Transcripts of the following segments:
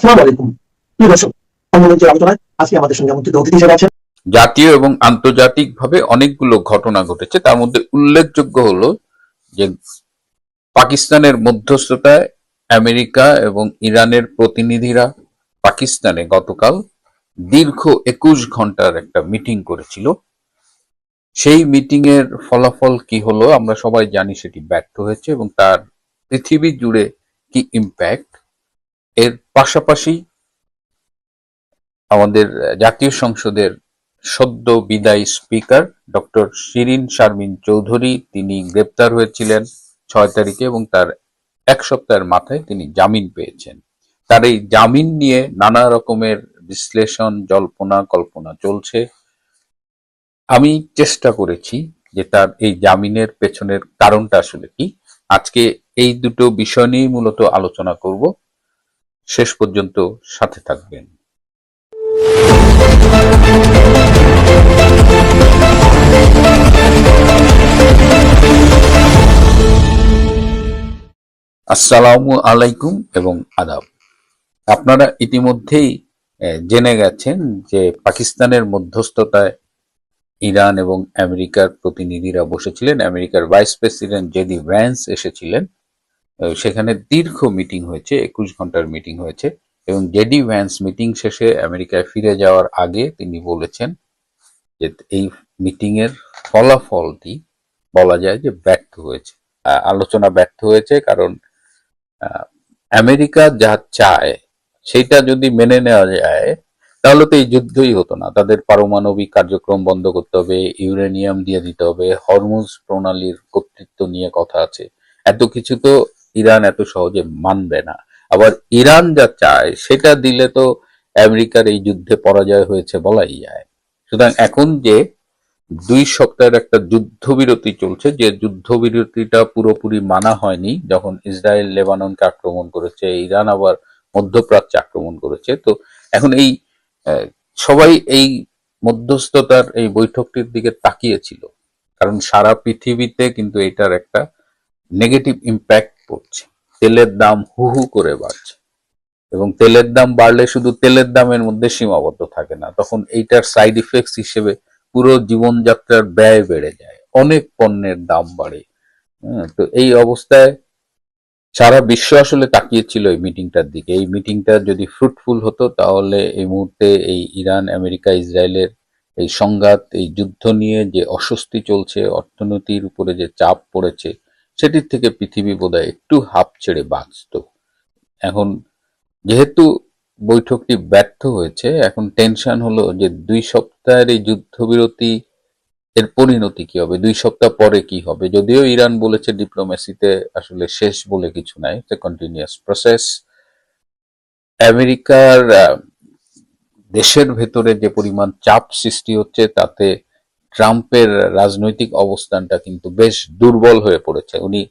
আসসালামু আলাইকুম। প্রিয় দর্শক, মনোরঞ্জন আলোচনায় আজকে আমাদের সঙ্গে আমন্ত্রিত অতিথি হিসেবে আছেন জাতীয় এবং আন্তর্জাতিকভাবে অনেকগুলো ঘটনা ঘটেছে। তার মধ্যে উল্লেখযোগ্য হলো যে পাকিস্তানের মধ্যস্থতায় আমেরিকা এবং ইরানের প্রতিনিধিরা পাকিস্তানে গতকাল দীর্ঘ 21 ঘন্টার একটা মিটিং করেছিল। সেই মিটিং এর ফলাফল কি হলো আমরা সবাই জানি, সেটি ব্যর্থ হয়েছে এবং তার পৃথিবী জুড়ে কি ইম্প্যাক্ট, এর পাশাপাশি আমাদের জাতীয় সংসদের সদ্য বিদায়ী স্পিকার ডক্টর শিরিন শারমিন চৌধুরী, তিনি গ্রেপ্তার হয়েছিলেন 6 তারিখে এবং তার এক সপ্তাহের মাথায় তিনি জামিন পেয়েছেন। তার এই জামিন নিয়ে নানা রকমের বিশ্লেষণ, জল্পনা কল্পনা চলছে। আমি চেষ্টা করেছি যে তার এই জামিনের পেছনের কারণটা আসলে কি। আজকে এই দুটো বিষয় নিয়েই মূলত আলোচনা করব। শেষ পর্যন্ত সাথে থাকবেন। আসসালামু আলাইকুম এবং আদাব। আপনারা ইতিমধ্যেই জেনে গেছেন যে পাকিস্তানের মধ্যস্থতায় ইরান এবং আমেরিকার প্রতিনিধিরা বসেছিলেন। আমেরিকার ভাইস প্রেসিডেন্ট জেডি ভ্যান্স এসেছিলেন। সেখানে দীর্ঘ মিটিং হয়েছে, 21 ঘন্টার মিটিং হয়েছে এবং জেডি ভ্যান্স মিটিং শেষে আমেরিকায় ফিরে যাওয়ার আগে তিনি বলেছেন যে এই মিটিং এর ফলাফলটি বলা যায় যে ব্যর্থ হয়েছে। আলোচনা ব্যর্থ হয়েছে কারণ আমেরিকা যা চায় সেটা যদি মেনে নেওয়া যায় তাহলে তো এই যুদ্ধই হতো না। তাদের পারমাণবিক কার্যক্রম বন্ধ করতে হবে, ইউরেনিয়াম দিয়ে দিতে হবে, হরমুজ প্রণালীর কর্তৃত্ব নিয়ে কথা আছে। এত কিছু তো ইরান এত সহজে মানবে না। আবার ইরান যা চায় সেটা দিলে তো আমেরিকার এই যুদ্ধে পরাজয় হয়েছে বলাই যায়। সুতরাং এখন যে 2 সপ্তাহের একটা যুদ্ধবিরতি চলছে, যে যুদ্ধবিরতিটা পুরোপুরি মানা হয়নি, যখন ইসরায়েল লেবাননকে আক্রমণ করেছে, ইরান আবার মধ্যপ্রাচ্যে আক্রমণ করেছে। তো এখন এই সবাই এই মধ্যস্থতার এই বৈঠকটির দিকে তাকিয়েছিল, কারণ সারা পৃথিবীতে কিন্তু এটার একটা নেগেটিভ ইম্প্যাক্ট পড়ছে। তেলের দাম হু হু করে বাড়ছে এবং তেলের দাম বাড়লে শুধু তেলের দামের মধ্যে সীমাবদ্ধ থাকে না, তখন এইটার সাইড ইফেক্টস হিসেবে পুরো জীবনযাত্রার ব্যয় বেড়ে যায়, অনেক পণ্যের দাম বাড়ে। তো এই অবস্থায় সারা বিশ্ব আসলে তাকিয়েছিল এই মিটিংটার দিকে। এই মিটিংটা যদি ফ্রুটফুল হতো তাহলে এই মুহূর্তে এই ইরান আমেরিকা ইসরায়েলের এই সংঘাত, এই যুদ্ধ নিয়ে যে অস্বস্তি চলছে, অর্থনীতির উপরে যে চাপ পড়েছে, সেটির থেকে পৃথিবী বোধহয় একটু হাঁপ ছেড়ে বাঁচত। এখন যেহেতু বৈঠকটি ব্যর্থ হয়েছে, এখন টেনশন হলো যে 2 সপ্তাহের এই যুদ্ধবিরতি এর পরিণতি কি হবে, 2 সপ্তাহ পরে কি হবে। যদিও ইরান বলেছে ডিপ্লোমেসিতে আসলে শেষ বলে কিছু নাই, এটা কন্টিনিউয়াস প্রসেস। আমেরিকার দেশের ভেতরে যে পরিমাণ চাপ সৃষ্টি হচ্ছে তাতে ট্রাম্পের রাজনৈতিক অবস্থানটা কিন্তু বেশ দুর্বল হয়ে পড়েছে। উনি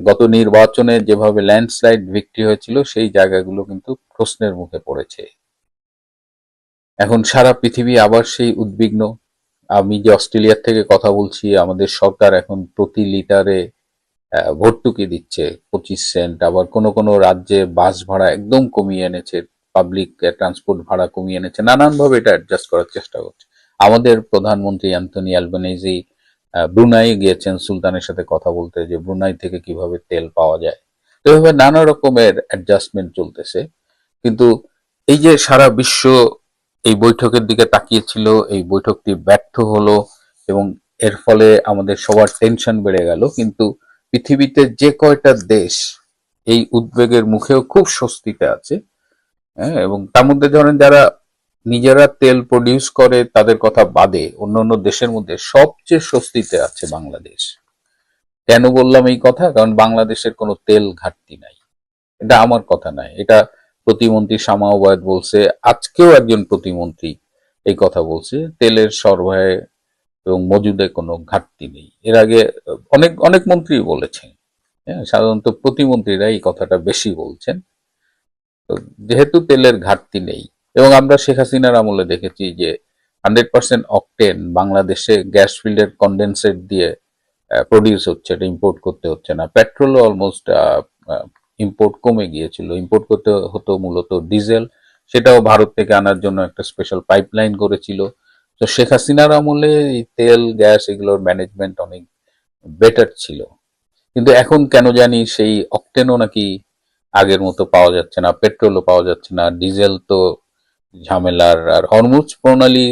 গত নির্বাচনে যেভাবে ল্যান্ডস্লাইড ভিক্টরি হয়েছিল সেই জায়গাগুলো কিন্তু প্রশ্নের মুখে পড়েছে। এখন সারা পৃথিবী আবার সেই উদ্বিগ্ন। আমি যে অস্ট্রেলিয়ার থেকে কথা বলছি, আমাদের সরকার এখন প্রতি লিটারে ভর্তুকি দিচ্ছে 25 সেন্ট। আবার কোনো কোনো রাজ্যে বাস ভাড়া একদম কমিয়ে এনেছে, পাবলিক ট্রান্সপোর্ট ভাড়া কমিয়ে এনেছে, নানানভাবে এটা অ্যাডজাস্ট করার চেষ্টা করছে। আমাদের প্রধানমন্ত্রী অ্যান্থনি অ্যালবানিজি ব্রুনাই গিয়েছেন সুলতানের সাথে কথা বলতে, যে ব্রুনাই থেকে কিভাবে তেল পাওয়া যায়। তো এভাবে নানা রকমের অ্যাডজাস্টমেন্ট চলতেছে। কিন্তু এই যে সারা বিশ্ব এই বৈঠকের দিকে তাকিয়েছিল, এই বৈঠকটি ব্যর্থ হলো এবং এর ফলে আমাদের সবার টেনশন বেড়ে গেল। কিন্তু পৃথিবীতে যে কয়টা দেশ এই উদ্বেগের মুখেও খুব স্বস্তিতে আছে, হ্যাঁ, এবং তার মধ্যে ধরেন যারা নিজেরা তেল প্রডিউস করে তাদের কথা বাদে অন্যান্য দেশের মধ্যে সবচেয়ে স্বস্তিতে আছে বাংলাদেশ। কেন বললাম এই কথা? কারণ বাংলাদেশের কোনো তেল ঘাটতি নাই। এটা আমার কথা নয়, এটা প্রতিমন্ত্রী শামা ওবায়দ বলছে। আজকেও একজন প্রতিমন্ত্রী এই কথা বলছে, তেলের সরবরাহে এবং মজুদে কোনো ঘাটতি নেই। এর আগে অনেক অনেক মন্ত্রী বলেছেন। হ্যাঁ, সাধারণত প্রতিমন্ত্রীরা এই কথাটা বেশি বলছেন। তো যেহেতু তেলের ঘাটতি নেই, এবং আমরা শেখ হাসিনার আমলে দেখেছি যে 100% অকটেন বাংলাদেশে গ্যাস ফিল্ডের কন্ডেন্সেট দিয়ে প্রডিউস হচ্ছে, এটা ইম্পোর্ট করতে হচ্ছে না। পেট্রোলও অলমোস্ট ইম্পোর্ট কমে গিয়েছিল, ইম্পোর্ট করতে হতো মূলত ডিজেল, সেটাও ভারত থেকে আনার জন্য একটা স্পেশাল পাইপলাইন করেছিল। তো শেখ হাসিনার আমলে এই তেল গ্যাস এগুলোর ম্যানেজমেন্ট অনেক বেটার ছিল। কিন্তু এখন কেন জানি সেই অকটেনও নাকি আগের মতো পাওয়া যাচ্ছে না, পেট্রোলও পাওয়া যাচ্ছে না, ডিজেল তো ঝামেলার। আর হরমুজ প্রণালী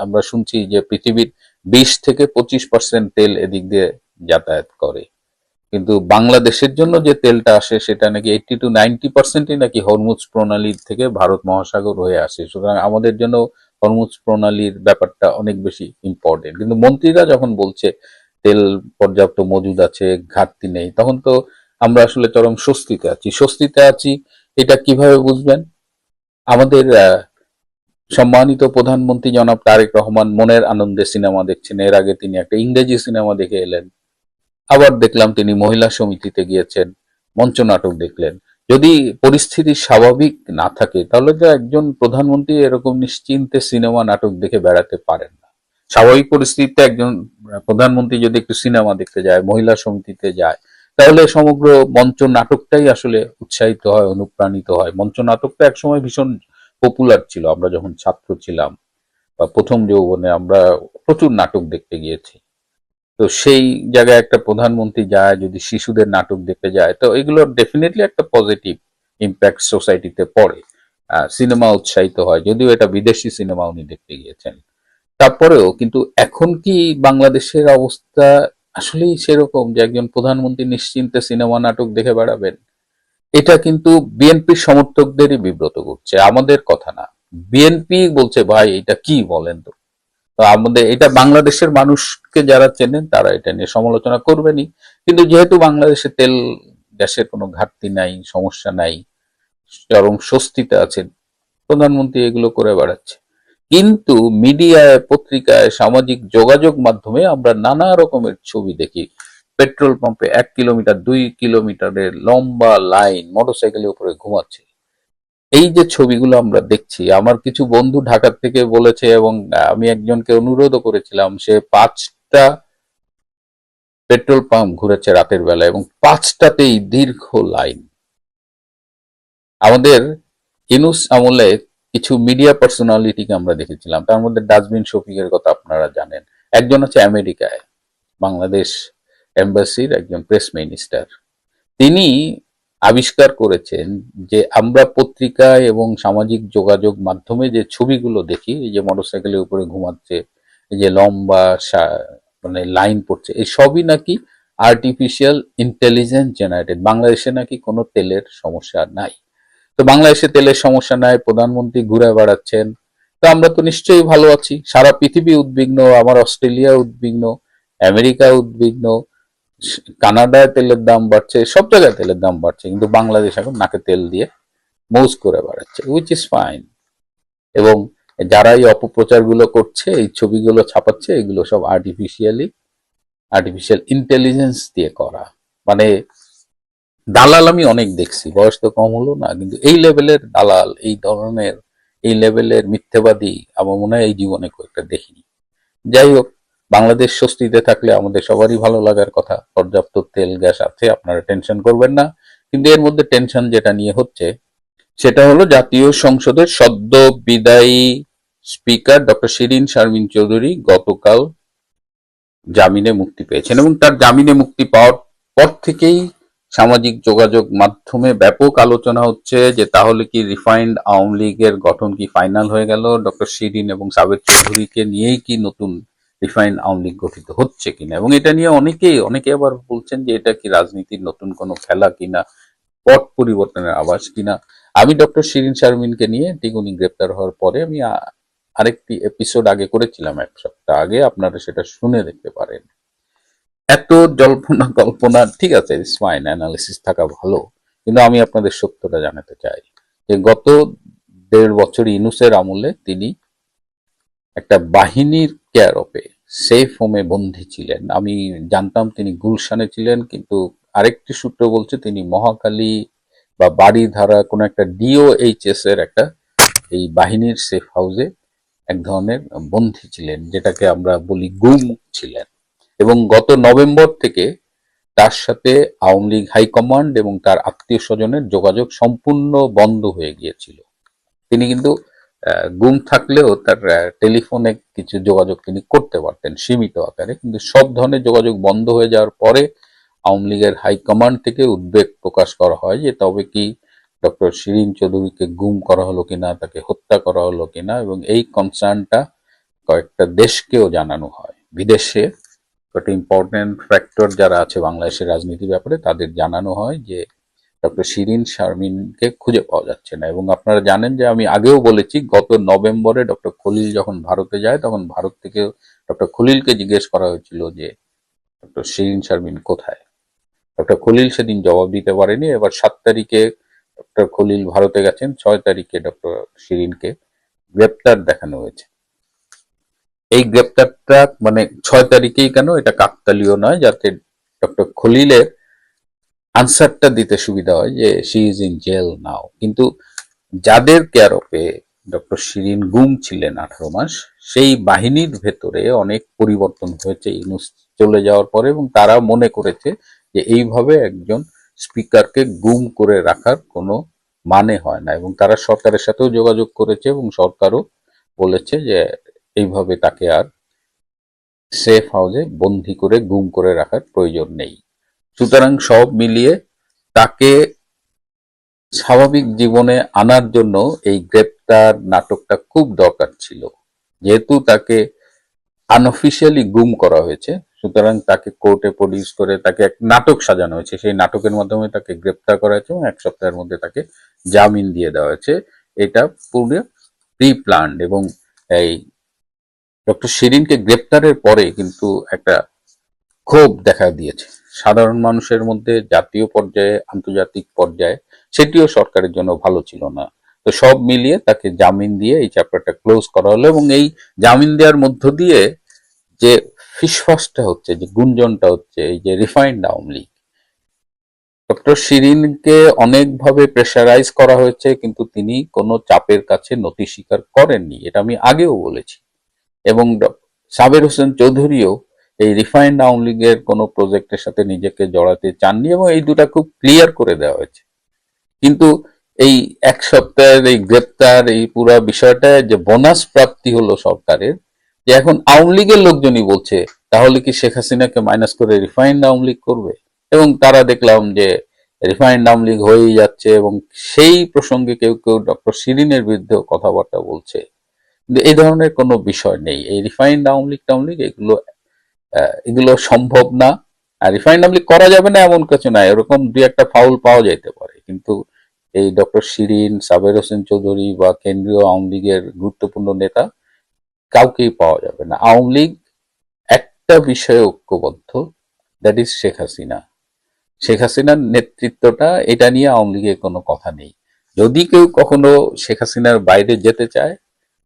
আমরা শুনছি যে পৃথিবীর 20 থেকে 25% তেল এদিক দিয়ে যাতায়াত করে, কিন্তু বাংলাদেশের জন্য যে তেলটা আসে সেটা নাকি 80 to 90%ই নাকি হরমুজ প্রণালীর থেকে ভারত মহাসাগর হয়ে আসে। সুতরাং আমাদের জন্য হরমুজ প্রণালীর ব্যাপারটা অনেক বেশি ইম্পর্টেন্ট। কিন্তু মন্ত্রীরা যখন বলছে তেল পর্যাপ্ত মজুদ আছে, ঘাটতি নেই, তখন তো আমরা আসলে চরম স্বস্তিতে আছি। স্বস্তিতে আছি এটা কিভাবে বুঝবেন? আমাদের সম্মানিত প্রধানমন্ত্রী জনাব তারেক রহমান মনের আনন্দে সিনেমা দেখছেন। এর আগে তিনি একটা ইংরেজি সিনেমা দেখে এলেন, আবার দেখলাম তিনি মহিলা সমিতিতে গিয়েছেন, মঞ্চনাটক দেখলেন। যদি পরিস্থিতি স্বাভাবিক না থাকে তাহলে তো একজন প্রধানমন্ত্রী এরকম নিশ্চিন্তে সিনেমা নাটক দেখে বেড়াতে পারেন না। স্বাভাবিক পরিস্থিতিতে একজন প্রধানমন্ত্রী যদি একটু সিনেমা দেখতে যায়, মহিলা সমিতিতে যায়, তাহলে সমগ্র মঞ্চ নাটকটাই আসলে উৎসাহিত হয়, অনুপ্রাণিত হয়। মঞ্চ নাটকটা একসময় ভীষণ পপুলার ছিল। আমরা যখন ছাত্র ছিলাম বা প্রথম যৌবনে আমরা প্রচুর নাটক দেখতে গিয়েছি। তো সেই জায়গায় একটা প্রধানমন্ত্রী যায়, যদি শিশুদের নাটক দেখতে যায়, তো এগুলোর ডেফিনেটলি একটা পজিটিভ ইম্প্যাক্ট সোসাইটিতে পড়ে। সিনেমা উৎসাহিত হয়, যদিও এটা বিদেশি সিনেমা উনি দেখতে গিয়েছেন। তারপরেও কিন্তু এখন কি বাংলাদেশের অবস্থা আসলেই সেরকম যে একজন প্রধানমন্ত্রী নিশ্চিন্তে সিনেমা নাটক দেখে বেড়াবেন? এটা কিন্তু বিএনপির সমর্থকদেরই বিব্রত করছে, আমাদের কথা না। বিএনপি বলছে ভাই এটা কি বলেন তো। তো আমাদের এটা বাংলাদেশের মানুষকে যারা চেনেন তারা এটা নিয়ে সমালোচনা করবেনই। কিন্তু যেহেতু বাংলাদেশে তেল গ্যাসের কোনো ঘাটতি নাই, সমস্যা নাই, চরম স্বস্তিতে আছেন, প্রধানমন্ত্রী এগুলো করে বেড়াচ্ছে। কিন্তু মিডিয়ায়, পত্রিকায়, সামাজিক যোগাযোগ মাধ্যমে আমরা নানা রকমের ছবি দেখি। পেট্রোল পাম্পে 1 কিলোমিটার 2 কিলোমিটারের লম্বা লাইন, মোটরসাইকেলের উপরে ঘুমাচ্ছে। এই যে ছবিগুলো আমরা দেখছি, আমার কিছু বন্ধু ঢাকা থেকে বলেছে, এবং আমি একজনকে অনুরোধও করেছিলাম, সে 5টা পেট্রোল পাম্প ঘুরেছে রাতের বেলা এবং 5টাতেই দীর্ঘ লাইন। আমাদের ইউনূস আমলে কিছু মিডিয়া পার্সোনালিটিকে আমরা দেখেছিলাম, তার মধ্যে ডাস্টবিন শফিকের কথা আপনারা জানেন। একজন আছে আমেরিকায়, বাংলাদেশ এম্বাসির একজন প্রেস মিনিস্টার। তিনি আবিষ্কার করেছেন যে আমরা পত্রিকায় এবং সামাজিক যোগাযোগ মাধ্যমে যে ছবিগুলো দেখি, এই যে মোটরসাইকেলের উপরে ঘুমাচ্ছে, এই যে লম্বা মানে লাইন পড়ছে, এই সবই নাকি আর্টিফিশিয়াল ইন্টেলিজেন্স জেনারেটেড। বাংলাদেশে নাকি কোনো তেলের সমস্যা নাই। তো বাংলাদেশে তেলের সমস্যা নাই, প্রধানমন্ত্রী ঘুরে বেড়াচ্ছেন, তো আমরা তো নিশ্চয়ই ভালো আছি। সারা পৃথিবী উদ্বিগ্ন, আমার অস্ট্রেলিয়া উদ্বিগ্ন, আমেরিকা উদ্বিগ্ন, কানাডায় তেলের দাম বাড়ছে, সব জায়গায় তেলের দাম বাড়ছে, কিন্তু বাংলাদেশ এখন নাকে তেল দিয়ে মৌজ করে বেড়াচ্ছে, উইচ ইজ ফাইন। এবং যারা এই অপপ্রচার গুলো করছে, এই ছবিগুলো ছাপাচ্ছে, এগুলো সব আর্টিফিশিয়াল ইন্টেলিজেন্স দিয়ে করা। মানে দালাল আমি অনেক দেখছি, বয়স তো কম হলো না, কিন্তু এই লেভেলের দালাল, এই ধরনের, এই লেভেলের মিথ্যাবাদী আমার মনে হয় এই জীবনে কয়েকটা দেখিনি। যাই হোক, বাংলাদেশ স্বস্তিতে থাকলে আমাদের সবারই ভালো লাগার কথা। পর্যাপ্ত তেল গ্যাস আছে, আপনারা টেনশন করবেন না। কিন্তু এর মধ্যে টেনশন যেটা নিয়ে হচ্ছে সেটা হলো জাতীয় সংসদের সদ্য বিদায়ী স্পিকার ডক্টর শিরিন শারমিন চৌধুরী গতকাল জামিনে মুক্তি পেয়েছেন, এবং তার জামিনে মুক্তি পাওয়ার পর থেকেই সামাজিক যোগাযোগ মাধ্যমে ব্যাপক আলোচনা হচ্ছে যে তাহলে কি রিফাইন্ড আওয়ামী লীগের গঠন কি ফাইনাল হয়ে গেল, ডক্টর শিরিন এবং সাবেক চৌধুরীকে নিয়েই কি নতুন রিফাইন্ড আওয়ামী লীগ গঠিত হচ্ছে কিনা। এবং এটা নিয়ে অনেকে আবার বলছেন যে এটা কি রাজনীতির নতুন কোনো খেলা কিনা, পট পরিবর্তনের আভাস কিনা। আমি ডক্টর শিরিন শারমিনকে নিয়ে ঠিক উনি গ্রেপ্তার হওয়ার পরে আমি আরেকটি এপিসোড আগে করেছিলাম, 1 সপ্তাহ আগে, আপনারা সেটা শুনে দেখতে পারেন। এত জল্পনা কল্পনা ঠিক আছে, ইটস ফাইন, অ্যানালিসিস থাকা ভালো, কিন্তু আমি আপনাদের সত্যটা জানাতে চাই যে গত 1.5 বছর ইউনূসের আমলে তিনি একটা বাহিনীর কেয়ার অফে সেফ হোমে বন্দী ছিলেন। আমি জানতাম তিনি গুলশানে ছিলেন, কিন্তু আরেকটি সূত্র বলছে তিনি মহাখালী বা বাড়িধারা কোনো একটা ডিওএইচএস এর একটা এই বাহিনীর সেফ হাউসে এক ধরনের বন্দী ছিলেন, যেটাকে আমরা বলি গুম ছিলেন। এবং গত নভেম্বর থেকে তার সাথে আওয়ামী লীগ হাইকমান্ড এবং তার আত্মীয় স্বজনের যোগাযোগ সম্পূর্ণ বন্ধ হয়ে গিয়েছিল। তিনি কিন্তু গুম থাকলেও তার টেলিফোনে কিছু যোগাযোগ তিনি করতে পারতেন সীমিত আকারে, কিন্তু সব ধরনের যোগাযোগ বন্ধ হয়ে যাওয়ার পরে আওয়ামী লীগের হাইকমান্ড থেকে উদ্বেগ প্রকাশ করা হয় যে তবে কি ডক্টর শিরীন চৌধুরীকে গুম করা হলো কিনা, তাকে হত্যা করা হলো কিনা, এবং এই কনসার্নটা কয়েকটা দেশকেও জানানো হয়। বিদেশে কয়েকটা ইম্পর্টেন্ট ফ্যাক্টর যারা আছে বাংলাদেশের রাজনীতির ব্যাপারে তাদের জানানো হয় যে ডক্টর শিরীন শারমিনকে খুঁজে পাওয়া যাচ্ছে না। এবং আপনারা জানেন যে আমি আগেও বলেছি, গত নভেম্বরে ডক্টর খলিল যখন ভারতে যায় তখন ভারত থেকে ডক্টর খলিলকে জিজ্ঞেস করা হয়েছিল যে ডক্টর শিরীন শারমিন কোথায়। ডক্টর খলিল সেদিন জবাব দিতে পারেনি। এবার 7 তারিখে ডক্টর খলিল ভারতে গেছেন, 6 তারিখে ডক্টর শিরীনকে গ্রেপ্তার দেখানো হয়েছে। এই গ্রেপ্তারটা মানে 6 তারিখেই কেন, এটা কাকতালীয় নয়, যাতে ডক্টর খলিলের আনসারটা দিতে সুবিধা হয় যে শি ইজ ইন জেল নাও। কিন্তু যাদের কেয়ারপে ডক্টর শিরীন গুম ছিলেন 18 মাস, সেই বাহিনীর ভেতরে অনেক পরিবর্তন হয়েছে ইউনূস চলে যাওয়ার পরে, এবং তারা মনে করেছে যে এইভাবে একজন স্পিকারকে গুম করে রাখার কোনো মানে হয় না, এবং তারা সরকারের সাথেও যোগাযোগ করেছে এবং সরকারও বলেছে যে এইভাবে তাকে আর সেফ হাউসে বন্দি করে গুম করে রাখার প্রয়োজন নেই। সুতরাং সব মিলিয়ে তাকে স্বাভাবিক জীবনে আনার জন্য এই গ্রেপ্তার নাটকটা খুব দরকার ছিল। যেহেতু তাকে আনঅফিসিয়ালি গুম করা হয়েছে, সুতরাং তাকে কোর্টে প্রডিউস করে তাকে এক নাটক সাজানো হয়েছে। সেই নাটকের মাধ্যমে তাকে গ্রেপ্তার করা হয়েছে এবং 1 সপ্তাহের মধ্যে তাকে জামিন দিয়ে দেওয়া হয়েছে। এটা পুরো প্রি প্ল্যান্ড। এবং এই ডক্টর শিরীনকে গ্রেপ্তারের পরে কিন্তু একটা ক্ষোভ দেখা দিয়েছে সাধারণ মানুষের মধ্যে, জাতীয় পর্যায়ে, আন্তর্জাতিক পর্যায়ে। সেটিও সরকারের জন্য ভালো ছিল না। তো সব মিলিয়ে তাকে জামিন দিয়ে এই চ্যাপ্টারটা ক্লোজ করা হলো। এবং এই জামিন দেওয়ার মধ্য দিয়ে যে ফিসফাসটা হচ্ছে, যে গুঞ্জনটা হচ্ছে, এই যে রিফাইন্ড আওয়ামী লীগ, ডক্টর শিরীনকে অনেকভাবে প্রেশারাইজ করা হয়েছে, কিন্তু তিনি কোনো চাপের কাছে নতি স্বীকার করেননি। এটা আমি আগেও বলেছি। এবং সাবের হোসেন চৌধুরীও এই রিফাইন্ড আওয়ামী লীগের কোনো প্রজেক্টের সাথে নিজেকে জড়াতে চাননি, এবং এই দুটা খুব ক্লিয়ার করে দেওয়া হয়েছে। কিন্তু এই 1 সপ্তাহের এই গ্রেপ্তার, এই পুরো বিষয়টা যে বোনাস প্রাপ্তি হলো সরকারের, যে এখন আওয়ামী লীগের লোকজনই বলছে তাহলে কি শেখ হাসিনাকে মাইনাস করে রিফাইন্ড আওয়ামী লীগ করবে। এবং তারা দেখলাম যে রিফাইন্ড আওয়ামী লীগ হয়েই যাচ্ছে, এবং সেই প্রসঙ্গে কেউ কেউ ডক্টর শিরীনের বিরুদ্ধে কথাবার্তা বলছে। কিন্তু এই ধরনের কোনো বিষয় নেই। এই রিফাইন্ড আওয়ামী লীগ এগুলো সম্ভব না। আর রিফাইন্ড আওয়ামী লীগ করা যাবে না এমন কিছু না, এরকম 2-1টা ফাউল পাওয়া যেতে পারে, কিন্তু এই ডক্টর শিরীন, সাবের হোসেন চৌধুরী বা কেন্দ্রীয় আওয়ামী লীগের গুরুত্বপূর্ণ নেতা কাউকেই পাওয়া যাবে না। আওয়ামী লীগ একটা বিষয়ে ঐক্যবদ্ধ, দ্যাট ইজ শেখ হাসিনা। শেখ হাসিনার নেতৃত্বটা, এটা নিয়ে আওয়ামী লীগের কোনো কথা নেই। যদি কেউ কখনো শেখ হাসিনার বাইরে যেতে চায়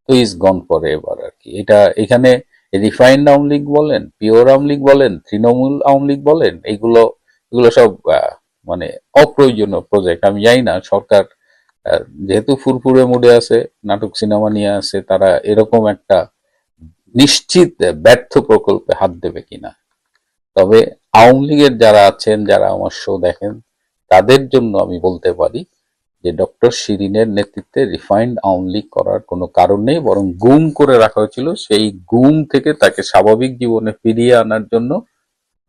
তো ইজ গন ফর এভার আর কি। এটা এখানে রিফাইন্ড আওয়ামী লীগ বলেন, পিওর আওয়ামী লীগ বলেন, তৃণমূল আওয়ামী লীগ বলেন, এগুলো সব মানে অপ্রয়োজনীয় প্রজেক্ট। আমি জানি না সরকার যেহেতু ফুরফুরে মুডে আছে, নাটক সিনেমা নিয়ে আছে, তারা এরকম একটা নিশ্চিত ব্যর্থ প্রকল্পে হাত দেবে কিনা। তবে আওয়ামী লীগের যারা আছেন, যারা আমার শো দেখেন, তাদের জন্য আমি বলতে পারি যে ডক্টর শিরীনের নেতৃত্বে রিফাইন্ড আওয়ামী লীগ করার কোনো কারণ নেই, বরং গুম করে রাখা হয়েছিল। সেই গুম থেকে তাকে স্বাভাবিক জীবনে ফিরিয়ে আনার জন্য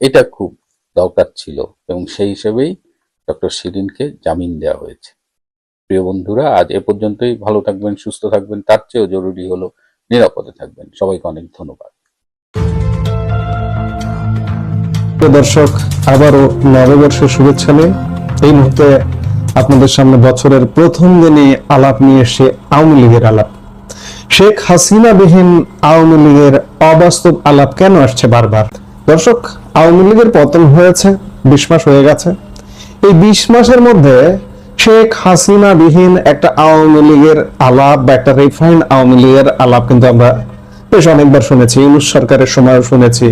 এটা খুব দরকার ছিল, এবং সেই হিসেবেই ডক্টর শিরীনকে জামিন দেওয়া হয়েছে। প্রিয় বন্ধুরা, আজ এ পর্যন্তই। ভালো থাকবেন, সুস্থ থাকবেন, তার চেয়েও জরুরি হলো নিরাপদে থাকবেন। সবাইকে অনেক ধন্যবাদ। দর্শক, আবারও নববর্ষের শুভেচ্ছা নিয়ে এই মুহূর্তে আপনাদের সামনে বছরের প্রথম দিনে আলাপ নিয়ে এসে আওয়ামী লীগের আলাপ। শেখ হাসিনা বিহীন আওয়ামী লীগের অবাস্তব আলাপ কেন আসছে বারবার? দর্শক, আওয়ামী লীগের পতন হয়েছে 20 মাস হয়ে গেছে। এই 20 মাসের মধ্যে শেখ হাসিনা বিহীন একটা আওয়ামী লীগের আলাপ বা একটা রিফাইন্ড আওয়ামী লীগের আলাপ কিন্তু আমরা বেশ অনেকবার শুনেছি। ইউনূস সরকারের সময়ও শুনেছি,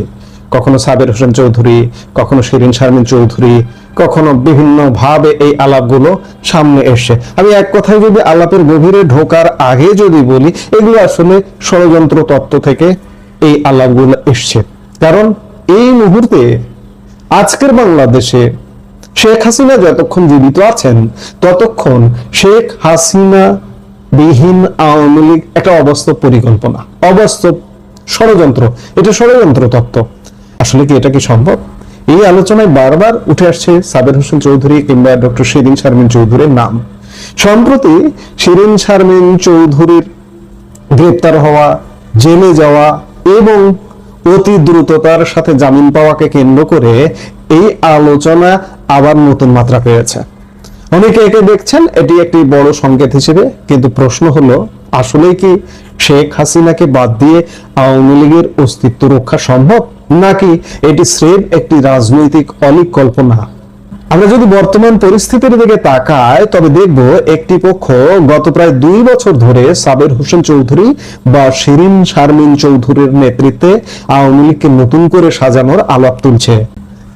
কখনো সাবের হোসেন চৌধুরী, কখনো শিরীন শারমিন চৌধুরী, কখনো বিভিন্ন ভাবে এই আলাপগুলো সামনে এসছে। আমি এক কথায় যদি আলাপের গভীরে ঢোকার আগে যদি বলি, এগুলো আসলে ষড়যন্ত্র তত্ত্ব থেকে এই আলাপগুলো এসছে। কারণ এই মুহূর্তে আজকের বাংলাদেশে শেখ হাসিনা যতক্ষণ জীবিত আছেন ততক্ষণ শেখ হাসিনা বিহীন আওয়ামী লীগ একটা অবাস্তব পরিকল্পনা, অবাস্তব ষড়যন্ত্র, এটা ষড়যন্ত্র তত্ত্ব। আসলে কি এটা কি সম্ভব? এই আলোচনায় বারবার উঠে আসছে সাবের হোসেন চৌধুরী কিংবা ডক্টর শিরিন শারমিন চৌধুরীর নাম। সম্প্রতি শিরিন শারমিন চৌধুরীর গ্রেপ্তার হওয়া, জেলে যাওয়া এবং অতি দ্রুততার সাথে জামিন পাওয়াকে কেন্দ্র করে এই আলোচনা আবার নতুন মাত্রা পেয়েছে। অনেকে একে দেখছেন এটি একটি বড় সংকেত হিসেবে, কিন্তু প্রশ্ন হলো আসলে কি শেখ হাসিনাকে বাদ দিয়ে আওয়ামী লীগের অস্তিত্ব রক্ষা সম্ভব, নাকি এটি স্রেফ একটি রাজনৈতিক অলীক কল্পনা? আমরা যদি বর্তমান পরিস্থিতির দিকে তাকাই তবে দেখব একটি পক্ষ গত প্রায় 2 বছর ধরে সাবের হোসেন চৌধুরী বা শিরিন শারমিন চৌধুরীর নেতৃত্বে আওয়ামী লীগকে নতুন করে সাজানোর আলাপ তুলছে।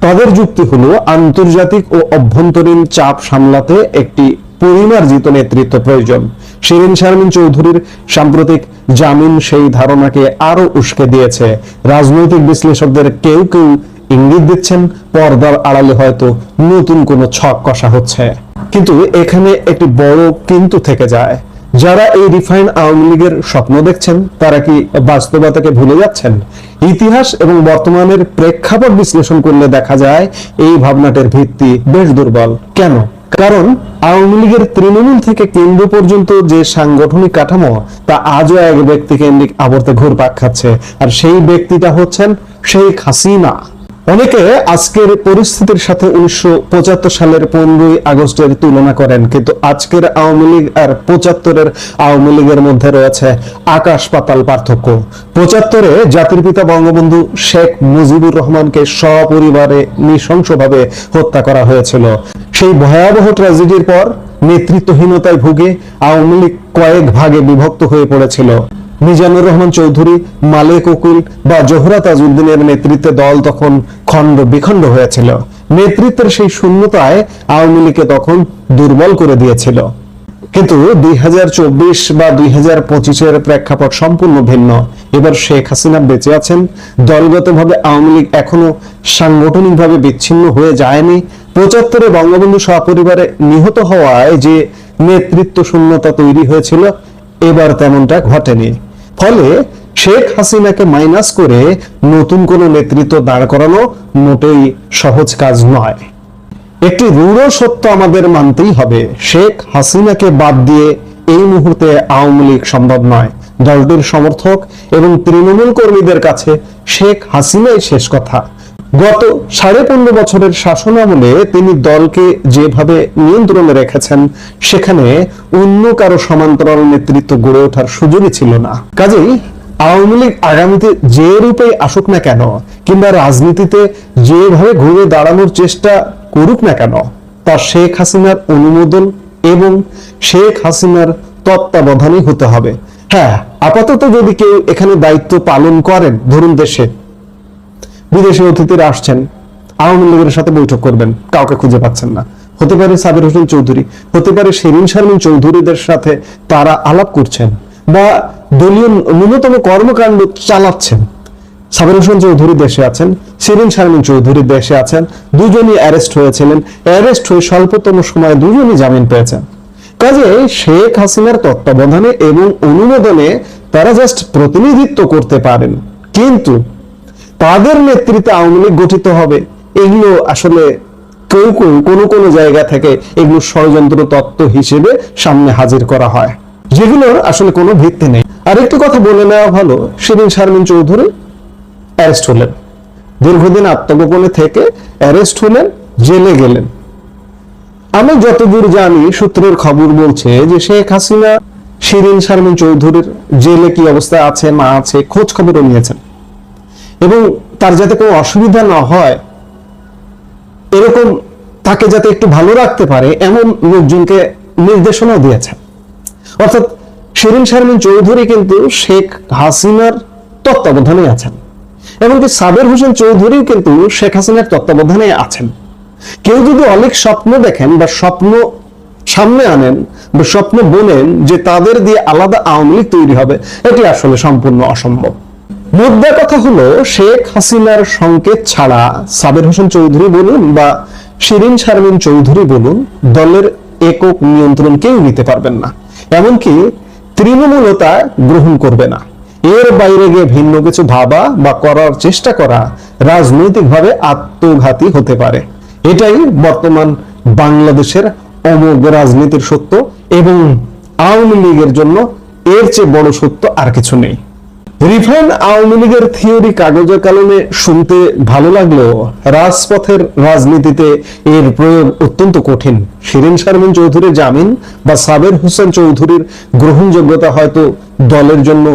তাদের যুক্তি হলো আন্তর্জাতিক ও অভ্যন্তরীণ চাপ সামলাতে একটি পরিমার্জিত নেতৃত্ব প্রয়োজন। শিরিন শারমিন চৌধুরীর সাম্প্রতিক জামিন সেই ধারণাকে আরো উস্কে দিয়েছে। রাজনৈতিক বিশ্লেষকদের কেউ কেউ ইঙ্গিত দিচ্ছেন পর্দার আড়ালে হয়তো নতুন কোনো ছক কষা হচ্ছে। কিন্তু এখানে একটি বড় কিন্তু থেকে যায়। যারা এই রিফাইন আওয়ামী লীগের স্বপ্ন দেখছেন তারা কি বাস্তবতাকে ভুলে যাচ্ছেন? ইতিহাস এবং বর্তমানের প্রেক্ষাপট বিশ্লেষণ করলে দেখা যায় এই ভাবনাটির ভিত্তি বেশ দুর্বল। কেন? কারণ আওয়ামী লীগের তৃণমূল থেকে কেন্দ্র পর্যন্ত যে সাংগঠনিক কাঠামো তা আজও এক ব্যক্তি কেন্দ্রিক আবর্তে ঘুরপাক খাচ্ছে, আর সেই ব্যক্তিটা হচ্ছেন শেখ হাসিনা। অনেকে আজকের পরিস্থিতির সাথে 1975 সালের 15ই আগস্টের তুলনা করেন, কিন্তু আজকের আওয়ামী লীগ আর 75-এর আওয়ামী লীগের মধ্যে রয়েছে আকাশ পাতাল পার্থক্য। 75-এ জাতির পিতা বঙ্গবন্ধু শেখ মুজিবুর রহমানকে সপরিবারে নৃশংসভাবে হত্যা করা হয়েছিল। সেই ভয়াবহ ট্র্যাজেডির পর নেতৃত্বহীনতায় ভুগে আওয়ামী লীগ কয়েক ভাগে বিভক্ত হয়ে পড়েছিল। মিজানুর রহমান চৌধুরী, মালেক উকিল বা জোহরা তাজউদ্দিনের নেতৃত্বে দল তখন খণ্ড বিখণ্ড হয়েছিল। নেতৃত্বের সেই শূন্যতায় আওয়ামী লীগকে তখন দুর্বল করে দিয়েছিল। কিন্তু 2024 বা 2025-এর প্রেক্ষাপট সম্পূর্ণ ভিন্ন। এবার শেখ হাসিনা বেঁচে আছেন, দলগতভাবে আওয়ামী লীগ এখনো সাংগঠনিকভাবে বিচ্ছিন্ন হয়ে যায়নি। 75-এ বঙ্গবন্ধু সপরিবারে নিহত হওয়ায় যে নেতৃত্ব শূন্যতা তৈরি হয়েছিল এবার তেমনটা ঘটেনি। ফলে শেখ হাসিনাকে মাইনাস করে নতুন কোনো নেতৃত্ব দাঁড় করানো মোটেই সহজ কাজ নয়। একটি রূঢ় সত্য আমাদের মানতেই হবে, শেখ হাসিনাকে বাদ দিয়ে এই মুহূর্তে আওয়ামী লীগ সম্ভব নয়। দলটির সমর্থক এবং তৃণমূল কর্মীদের কাছে শেখ হাসিনাই শেষ কথা। গত 15.5 বছরের শাসনামলে তিনি দলকে যেভাবে নিয়ন্ত্রণে রেখেছেন সেখানে অন্য কারো সমান্তরাল নেতৃত্ব গড়ে ওঠার সুযোগই ছিল না। কাজেই আওয়ামী লীগ আগামীতে যে রূপে আসুক না কেন কিংবা রাজনীতিতে যেভাবে ঘুরে দাঁড়ানোর চেষ্টা করুক না কেন, তা শেখ হাসিনার অনুমোদন এবং শেখ হাসিনার তত্ত্বাবধানে হতে হবে। হ্যাঁ, আপাতত যদি কেউ এখানে দায়িত্ব পালন করেন, ধরুন বিদেশি অতিথিরা আসছেন, আওয়ামী লীগের সাথে বৈঠক করবেন, কাউকে খুঁজে পাচ্ছেন না, হতে পারে সাবের হোসেন চৌধুরী, হতে পারে শিরিন শারমিন চৌধুরীদের সাথে তারা আলাপ করছেন বা দলীয় ন্যূনতম কর্মকাণ্ড চালাচ্ছেন। সাবের হোসেন চৌধুরী দেশে আছেন, শিরিন শারমিন চৌধুরী দেশে আছেন, দুজনই অ্যারেস্ট হয়েছিলেন, অ্যারেস্ট হয়ে স্বল্পতম সময়ে দুজনই জামিন পেয়েছেন। কাজে শেখ হাসিনার তত্ত্বাবধানে এবং অনুমোদনে তারা জাস্ট প্রতিনিধিত্ব করতে পারেন, কিন্তু তাদের নেতৃত্বে আওয়ামী লীগ গঠিত হবে এগুলো আসলে কেউ কোনো জায়গা থেকে এগুলো ষড়যন্ত্র তত্ত্ব হিসেবে সামনে হাজির করা হয়, যেগুলোর আসলে কোনো ভিত্তি নেই। আর একটু কথা বলে নেওয়া ভালো, শিরিন শারমিন চৌধুরী অ্যারেস্ট হলেন, দীর্ঘদিন আত্মগোপনে থেকে অ্যারেস্ট হলেন, জেলে গেলেন। আমি যতদূর জানি, সূত্রের খবর বলছে যে শেখ হাসিনা শিরিন শারমিন চৌধুরীর জেলে কি অবস্থা আছে না আছে খোঁজ খবরও নিয়েছেন এবং তার যাতে কোনো অসুবিধা না হয় এরকম তাকে যাতে একটু ভালো রাখতে পারে এমন লোকজনকে নির্দেশনাও দিয়েছেন। অর্থাৎ শিরিন শারমিন চৌধুরী কিন্তু শেখ হাসিনার তত্ত্বাবধানে আছেন, এমনকি সাবের হোসেন চৌধুরীও কিন্তু শেখ হাসিনার তত্ত্বাবধানে আছেন। কেউ যদি অনেক স্বপ্ন দেখেন বা স্বপ্ন সামনে আনেন বা স্বপ্ন বলেন যে তাদের দিয়ে আলাদা আওয়ামী লীগ তৈরি হবে, এটি আসলে সম্পূর্ণ অসম্ভব। মুদ্রা কথা হলো, শেখ হাসিনার সংকেত ছাড়া সাবের হোসেন চৌধুরী বলুন বা শিরিন শারমিন চৌধুরী বলুন, দলের একক নিয়ন্ত্রণ কেউ নিতে পারবেন না, এমনকি তৃণমূলও তা গ্রহণ করবে না। এর বাইরে গিয়ে ভিন্ন কিছু ভাবা বা করার চেষ্টা করা রাজনৈতিকভাবে আত্মঘাতী হতে পারে। এটাই বর্তমান বাংলাদেশের অমোঘ রাজনীতির সত্য, এবং আওয়ামী লীগের জন্য এর চেয়ে বড় সত্য আর কিছু নেই। রিফাইন আওয়ামী লীগের থিওরি কাগজে কলমে শুনতে ভালো লাগলেও রাজপথের রাজনীতিতে এর প্রয়োগ অত্যন্ত কঠিন। শিরিন শারমিন চৌধুরীর জামিন বা সাবের হোসেন চৌধুরীর গ্রহণযোগ্যতা হয়তো দলের জন্য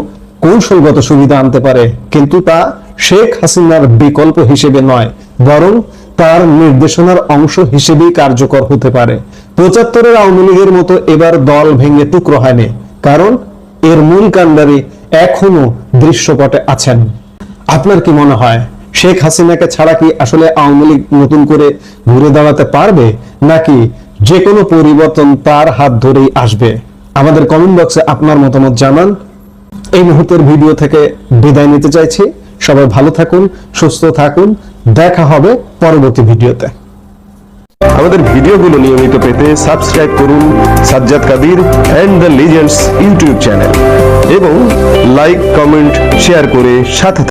কৌশলগত সুবিধা আনতে পারে, কিন্তু তা শেখ হাসিনার বিকল্প হিসেবে নয়, বরং তার নির্দেশনার অংশ হিসেবেই কার্যকর হতে পারে। ৭৫-এর আওয়ামী লীগের মতো এবার দল ভেঙে টুকরো হয়নি, কারণ এর মূল কাণ্ডারি এখনো দৃশ্যপটে আছেন। আপনার কি মনে হয়, শেখ হাসিনাকে ছাড়া কি আসলে আওয়ামী লীগ নতুন করে ঘুরে দাঁড়াতে পারবে, নাকি যে কোনো পরিবর্তন তার হাত ধরেই আসবে? আমাদের কমেন্ট বক্সে আপনার মতামত জানান। এই মুহূর্তের ভিডিও থেকে বিদায় নিতে চাইছি। সবাই ভালো থাকুন, সুস্থ থাকুন, দেখা হবে পরবর্তী ভিডিওতে। আমাদের ভিডিওগুলো নিয়মিত পেতে সাবস্ক্রাইব করুন Sajjad Kadir and the legends YouTube channel এবং লাইক, কমেন্ট, শেয়ার করে সাথে